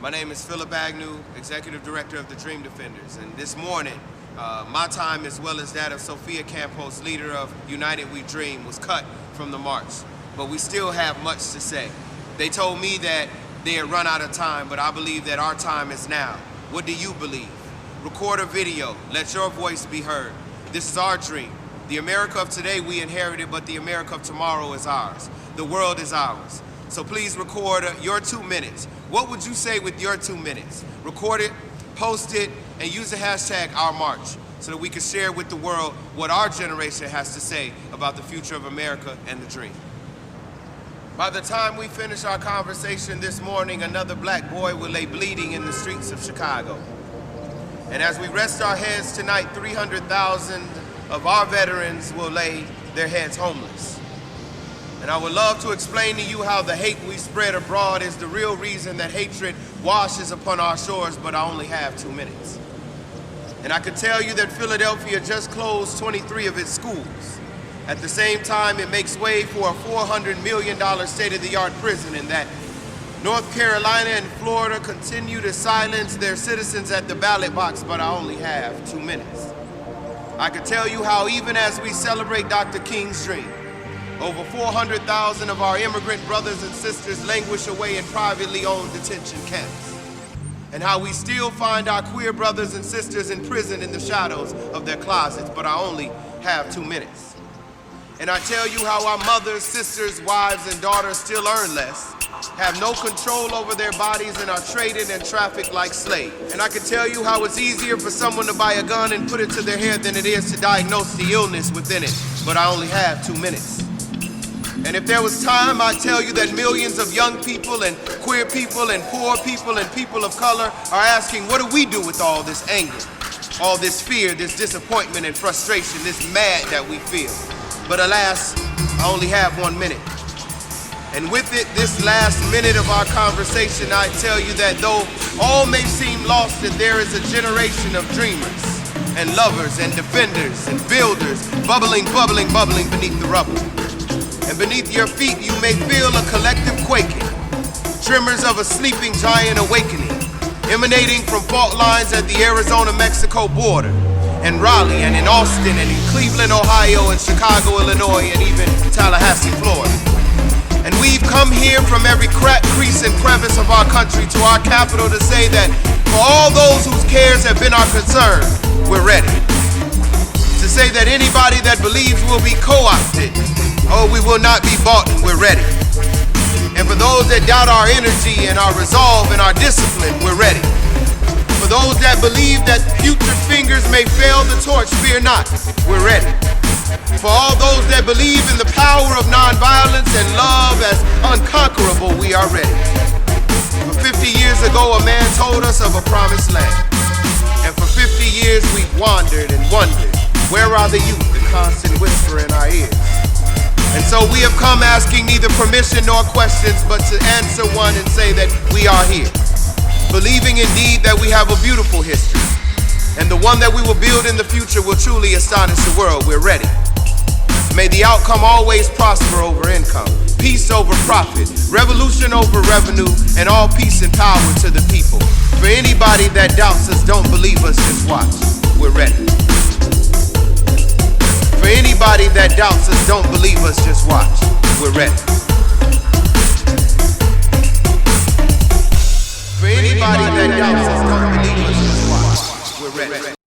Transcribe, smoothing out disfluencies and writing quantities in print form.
My name is Phillip Agnew, Executive Director of the Dream Defenders, and this morning, my time as well as that of Sophia Campos, leader of United We Dream, was cut from the march, but we still have much to say. They told me that they had run out of time, but I believe that our time is now. What do you believe? Record a video, let your voice be heard. This is our dream. The America of today we inherited, but the America of tomorrow is ours. The world is ours. So please record your 2 minutes. What would you say with your 2 minutes? Record it, post it, and use the hashtag #OurMarch so that we can share with the world what our generation has to say about the future of America and the dream. By the time we finish our conversation this morning, another black boy will lay bleeding in the streets of Chicago. And as we rest our heads tonight, 300,000 of our veterans will lay their heads homeless. And I would love to explain to you how the hate we spread abroad is the real reason that hatred washes upon our shores, but I only have 2 minutes. And I can tell you that Philadelphia just closed 23 of its schools. At the same time, it makes way for a $400 million state-of-the-art prison, and that North Carolina and Florida continue to silence their citizens at the ballot box, but I only have 2 minutes. I can tell you how even as we celebrate Dr. King's dream, over 400,000 of our immigrant brothers and sisters languish away in privately owned detention camps, and how we still find our queer brothers and sisters in prison in the shadows of their closets, but I only have 2 minutes. And I tell you how our mothers, sisters, wives, and daughters still earn less, have no control over their bodies, and are traded and trafficked like slaves. And I can tell you how it's easier for someone to buy a gun and put it to their head than it is to diagnose the illness within it, but I only have 2 minutes. And if there was time, I'd tell you that millions of young people and queer people and poor people and people of color are asking, what do we do with all this anger, all this fear, this disappointment and frustration, this mad that we feel? But alas, I only have 1 minute. And with it, this last minute of our conversation, I tell you that though all may seem lost, that there is a generation of dreamers and lovers and defenders and builders bubbling beneath the rubble. And beneath your feet, you may feel a collective quaking, tremors of a sleeping giant awakening, emanating from fault lines at the Arizona-Mexico border, in Raleigh and in Austin and in Cleveland, Ohio, and Chicago, Illinois, and even Tallahassee, Florida. And we've come here from every crack, crease, and crevice of our country to our capital to say that for all those whose cares have been our concern, we're ready. To say that anybody that believes will be co-opted, oh, we will not be bought, and we're ready. And for those that doubt our energy and our resolve and our discipline, we're ready. For those that believe that future fingers may fail the torch, fear not, we're ready. For all those that believe in the power of nonviolence and love as unconquerable, we are ready. For 50 years ago, a man told us of a promised land. And for 50 years, we've wandered and wondered, where are the youth, the constant whisper in our ears? And so we have come asking neither permission nor questions, but to answer one and say that we are here, believing indeed that we have a beautiful history, and the one that we will build in the future will truly astonish the world. We're ready. May the outcome always prosper over income, peace over profit, revolution over revenue, and all peace and power to the people. For anybody that doubts us, don't believe us, just watch. We're ready. For anybody that doubts us, don't believe us, just watch. We're ready. For anybody that doubts us, don't believe us, just watch. We're ready.